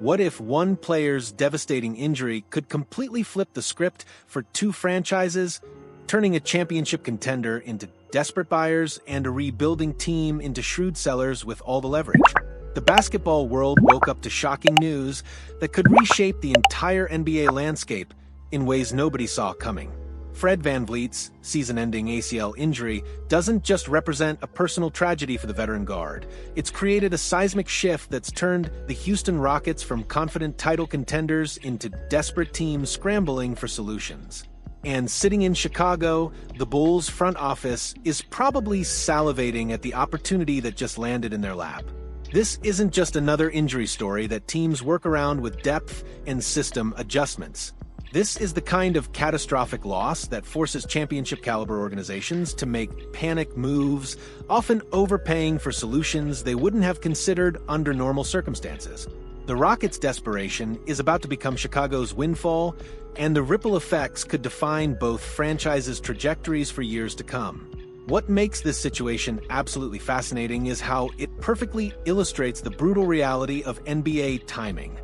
What if one player's devastating injury could completely flip the script for two franchises, turning a championship contender into desperate buyers and a rebuilding team into shrewd sellers with all the leverage? The basketball world woke up to shocking news that could reshape the entire NBA landscape in ways nobody saw coming. Fred VanVleet's season-ending ACL injury doesn't just represent a personal tragedy for the veteran guard. It's created a seismic shift that's turned the Houston Rockets from confident title contenders into desperate teams scrambling for solutions. And sitting in Chicago, the Bulls' front office is probably salivating at the opportunity that just landed in their lap. This isn't just another injury story that teams work around with depth and system adjustments. This is the kind of catastrophic loss that forces championship-caliber organizations to make panic moves, often overpaying for solutions they wouldn't have considered under normal circumstances. The Rockets' desperation is about to become Chicago's windfall, and the ripple effects could define both franchises' trajectories for years to come. What makes this situation absolutely fascinating is how it perfectly illustrates the brutal reality of NBA timing.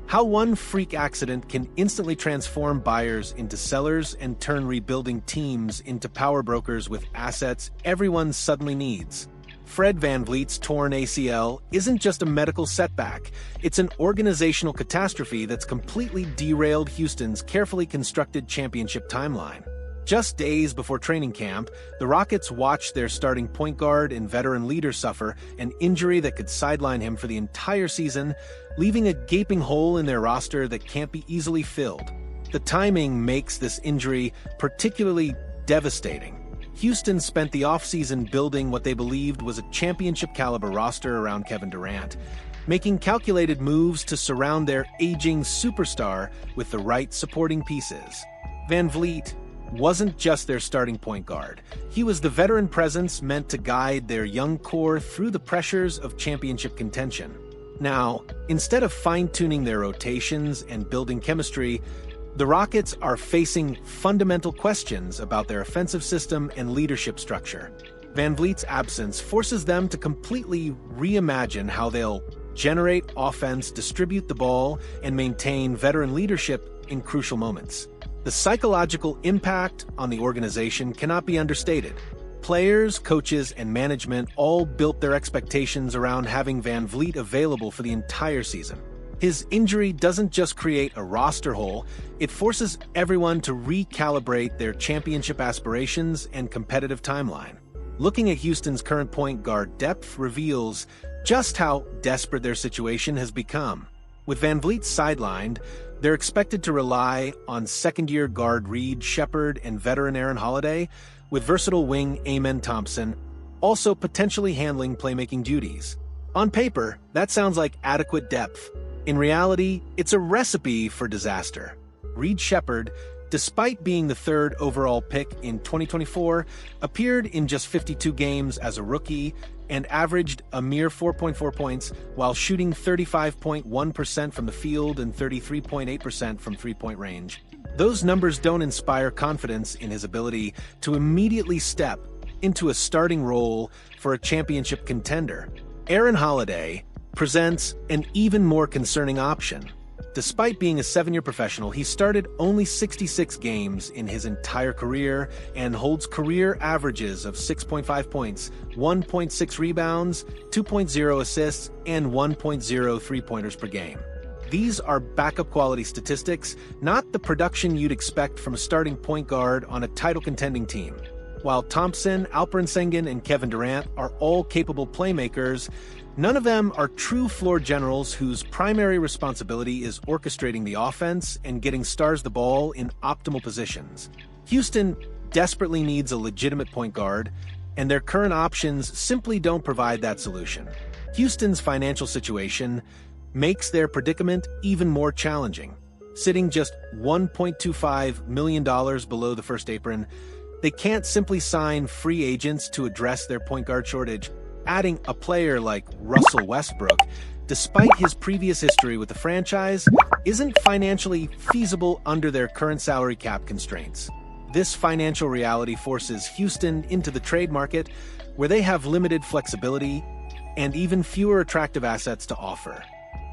How one freak accident can instantly transform buyers into sellers and turn rebuilding teams into power brokers with assets everyone suddenly needs. Fred VanVleet's torn ACL isn't just a medical setback, it's an organizational catastrophe that's completely derailed Houston's carefully constructed championship timeline. Just days before training camp, the Rockets watched their starting point guard and veteran leader suffer an injury that could sideline him for the entire season, leaving a gaping hole in their roster that can't be easily filled. The timing makes this injury particularly devastating. Houston spent the offseason building what they believed was a championship-caliber roster around Kevin Durant, making calculated moves to surround their aging superstar with the right supporting pieces. VanVleet wasn't just their starting point guard. He was the veteran presence meant to guide their young core through the pressures of championship contention. Now, instead of fine-tuning their rotations and building chemistry, the Rockets are facing fundamental questions about their offensive system and leadership structure. VanVleet's absence forces them to completely reimagine how they'll generate offense, distribute the ball, and maintain veteran leadership in crucial moments. The psychological impact on the organization cannot be understated. Players, coaches, and management all built their expectations around having VanVleet available for the entire season. His injury doesn't just create a roster hole, it forces everyone to recalibrate their championship aspirations and competitive timeline. Looking at Houston's current point guard depth reveals just how desperate their situation has become. With VanVleet sidelined, they're expected to rely on second-year guard Reed Sheppard and veteran Aaron Holiday, with versatile wing Amen Thompson also potentially handling playmaking duties. On paper, that sounds like adequate depth. In reality, it's a recipe for disaster. Reed Sheppard, despite being the third overall pick in 2024, appeared in just 52 games as a rookie and averaged a mere 4.4 points while shooting 35.1% from the field and 33.8% from three-point range. Those numbers don't inspire confidence in his ability to immediately step into a starting role for a championship contender. Aaron Holiday presents an even more concerning option. Despite being a 7-year professional, he started only 66 games in his entire career and holds career averages of 6.5 points, 1.6 rebounds, 2.0 assists, and 1.0 three-pointers per game. These are backup quality statistics, not the production you'd expect from a starting point guard on a title-contending team. While Thompson, Alperen Sengun, and Kevin Durant are all capable playmakers, none of them are true floor generals whose primary responsibility is orchestrating the offense and getting stars the ball in optimal positions. Houston desperately needs a legitimate point guard, and their current options simply don't provide that solution. Houston's financial situation makes their predicament even more challenging. Sitting just $1.25 million below the first apron, they can't simply sign free agents to address their point guard shortage. Adding a player like Russell Westbrook, despite his previous history with the franchise, isn't financially feasible under their current salary cap constraints. This financial reality forces Houston into the trade market, where they have limited flexibility and even fewer attractive assets to offer.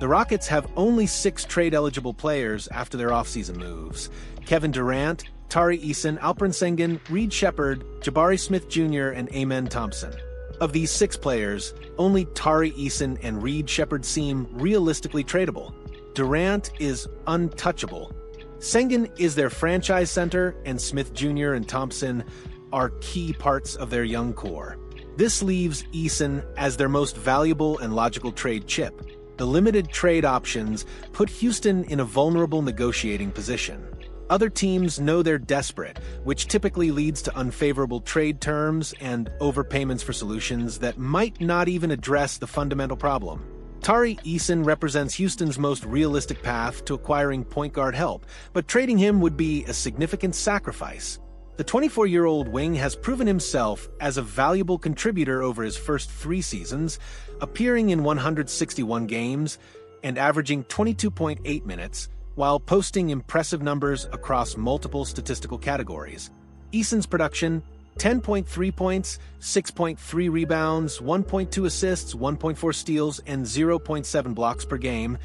The Rockets have only 6 trade-eligible players after their offseason moves: Kevin Durant, Tari Eason, Alperen Sengun, Reed Shepherd, Jabari Smith Jr., and Amen Thompson. Of these 6 players, only Tari Eason and Reed Shepherd seem realistically tradable. Durant is untouchable. Sengun is their franchise center, and Smith Jr. and Thompson are key parts of their young core. This leaves Eason as their most valuable and logical trade chip. The limited trade options put Houston in a vulnerable negotiating position. Other teams know they're desperate, which typically leads to unfavorable trade terms and overpayments for solutions that might not even address the fundamental problem. Tari Eason represents Houston's most realistic path to acquiring point guard help, but trading him would be a significant sacrifice. The 24-year-old wing has proven himself as a valuable contributor over his first 3 seasons, appearing in 161 games and averaging 22.8 minutes, while posting impressive numbers across multiple statistical categories. Eason's production: 10.3 points, 6.3 rebounds, 1.2 assists, 1.4 steals, and 0.7 blocks per game,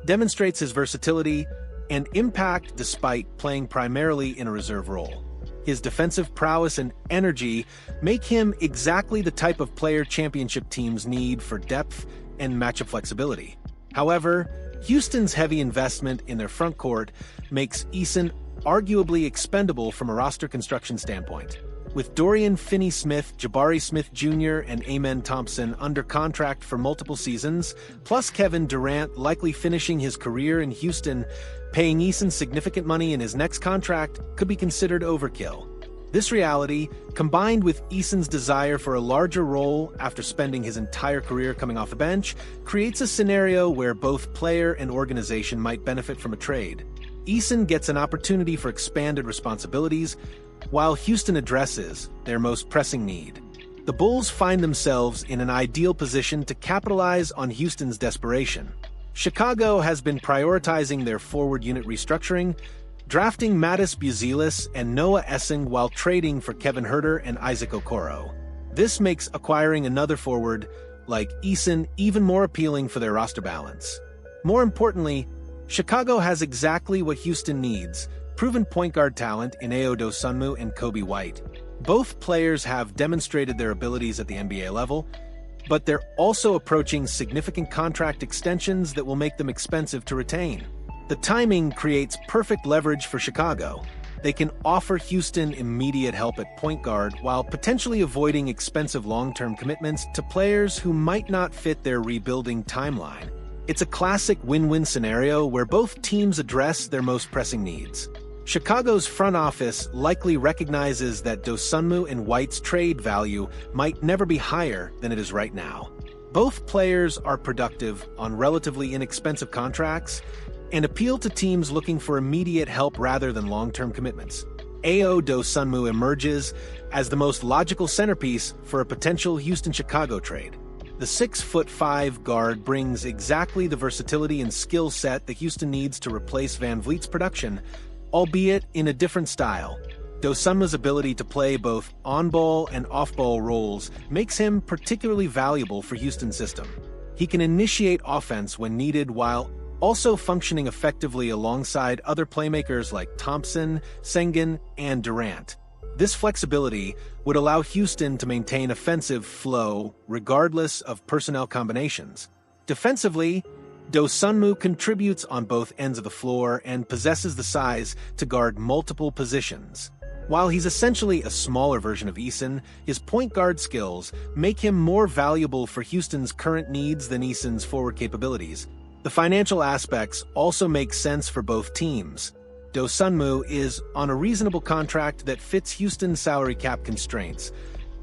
demonstrates his versatility and impact despite playing primarily in a reserve role. His defensive prowess and energy make him exactly the type of player championship teams need for depth and matchup flexibility. However, Houston's heavy investment in their front court makes Eason arguably expendable from a roster construction standpoint. With Dorian Finney-Smith, Jabari Smith Jr., and Amen Thompson under contract for multiple seasons, plus Kevin Durant likely finishing his career in Houston, paying Eason significant money in his next contract could be considered overkill. This reality, combined with Eason's desire for a larger role after spending his entire career coming off the bench, creates a scenario where both player and organization might benefit from a trade. Eason gets an opportunity for expanded responsibilities, while Houston addresses their most pressing need. The Bulls find themselves in an ideal position to capitalize on Houston's desperation. Chicago has been prioritizing their forward unit restructuring, drafting Mattis Buzelis and Noah Essing while trading for Kevin Huerter and Isaac Okoro. This makes acquiring another forward, like Eason, even more appealing for their roster balance. More importantly, Chicago has exactly what Houston needs: proven point guard talent in Ayo Dosunmu and Kobe White. Both players have demonstrated their abilities at the NBA level, but they're also approaching significant contract extensions that will make them expensive to retain. The timing creates perfect leverage for Chicago. They can offer Houston immediate help at point guard while potentially avoiding expensive long-term commitments to players who might not fit their rebuilding timeline. It's a classic win-win scenario where both teams address their most pressing needs. Chicago's front office likely recognizes that Dosunmu and White's trade value might never be higher than it is right now. Both players are productive on relatively inexpensive contracts and appeal to teams looking for immediate help rather than long-term commitments. Ayo Dosunmu emerges as the most logical centerpiece for a potential Houston-Chicago trade. The 6'5" guard brings exactly the versatility and skill set that Houston needs to replace VanVleet's production, albeit in a different style. Dosunmu's ability to play both on-ball and off-ball roles makes him particularly valuable for Houston's system. He can initiate offense when needed while also functioning effectively alongside other playmakers like Thompson, Sengun, and Durant. This flexibility would allow Houston to maintain offensive flow regardless of personnel combinations. Defensively, Dosunmu contributes on both ends of the floor and possesses the size to guard multiple positions. While he's essentially a smaller version of Eason, his point guard skills make him more valuable for Houston's current needs than Eason's forward capabilities. The financial aspects also make sense for both teams. Dosunmu is on a reasonable contract that fits Houston's salary cap constraints,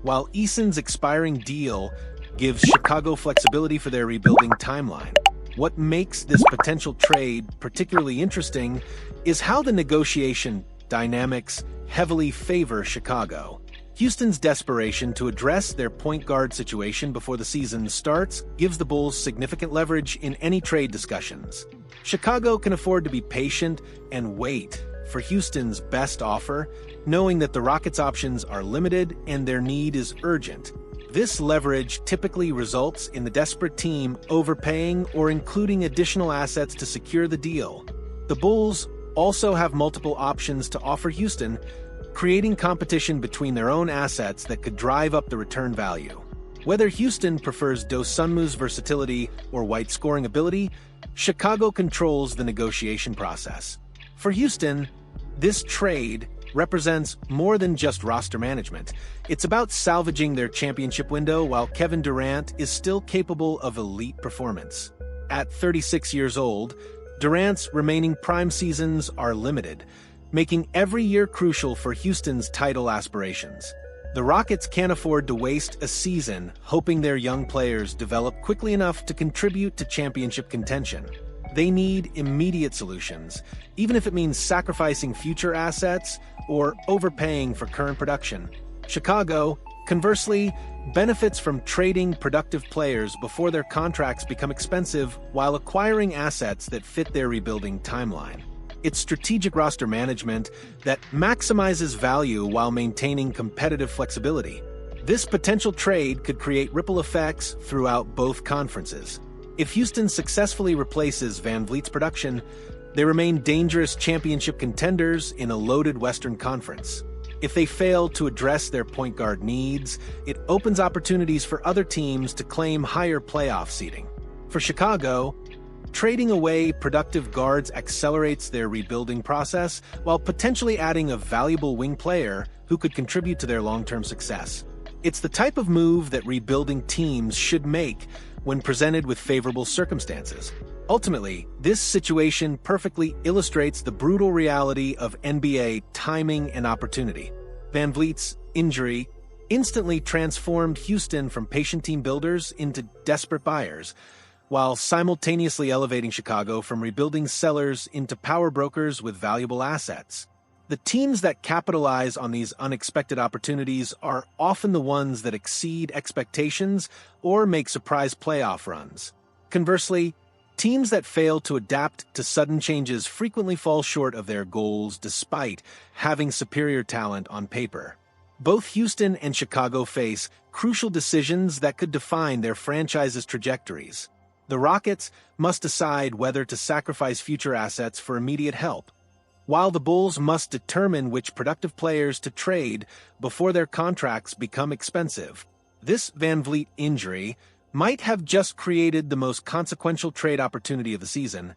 while Eason's expiring deal gives Chicago flexibility for their rebuilding timeline. What makes this potential trade particularly interesting is how the negotiation dynamics heavily favor Chicago. Houston's desperation to address their point guard situation before the season starts gives the Bulls significant leverage in any trade discussions. Chicago can afford to be patient and wait for Houston's best offer, knowing that the Rockets' options are limited and their need is urgent. This leverage typically results in the desperate team overpaying or including additional assets to secure the deal. The Bulls also have multiple options to offer Houston, creating competition between their own assets that could drive up the return value. Whether Houston prefers Dosunmu's versatility or White's scoring ability, Chicago controls the negotiation process. For Houston, this trade represents more than just roster management. It's about salvaging their championship window while Kevin Durant is still capable of elite performance. At 36 years old, Durant's remaining prime seasons are limited, making every year crucial for Houston's title aspirations. The Rockets can't afford to waste a season hoping their young players develop quickly enough to contribute to championship contention. They need immediate solutions, even if it means sacrificing future assets or overpaying for current production. Chicago, conversely, benefits from trading productive players before their contracts become expensive while acquiring assets that fit their rebuilding timeline. It's strategic roster management that maximizes value while maintaining competitive flexibility. This potential trade could create ripple effects throughout both conferences. If Houston successfully replaces VanVleet's production, they remain dangerous championship contenders in a loaded Western Conference. If they fail to address their point guard needs, it opens opportunities for other teams to claim higher playoff seeding. For Chicago, trading away productive guards accelerates their rebuilding process while potentially adding a valuable wing player who could contribute to their long-term success. It's the type of move that rebuilding teams should make when presented with favorable circumstances. Ultimately, this situation perfectly illustrates the brutal reality of NBA timing and opportunity. VanVleet's injury instantly transformed Houston from patient team builders into desperate buyers, while simultaneously elevating Chicago from rebuilding sellers into power brokers with valuable assets. The teams that capitalize on these unexpected opportunities are often the ones that exceed expectations or make surprise playoff runs. Conversely, teams that fail to adapt to sudden changes frequently fall short of their goals despite having superior talent on paper. Both Houston and Chicago face crucial decisions that could define their franchises' trajectories. The Rockets must decide whether to sacrifice future assets for immediate help, while the Bulls must determine which productive players to trade before their contracts become expensive. This VanVleet injury might have just created the most consequential trade opportunity of the season,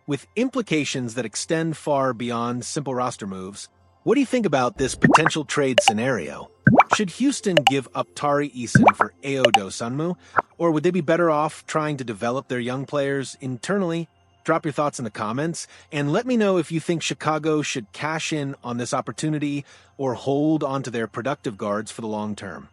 with implications that extend far beyond simple roster moves. What do you think about this potential trade scenario? Should Houston give up Tari Eason for Ayo Dosunmu, or would they be better off trying to develop their young players internally? Drop your thoughts in the comments, and let me know if you think Chicago should cash in on this opportunity or hold onto their productive guards for the long term.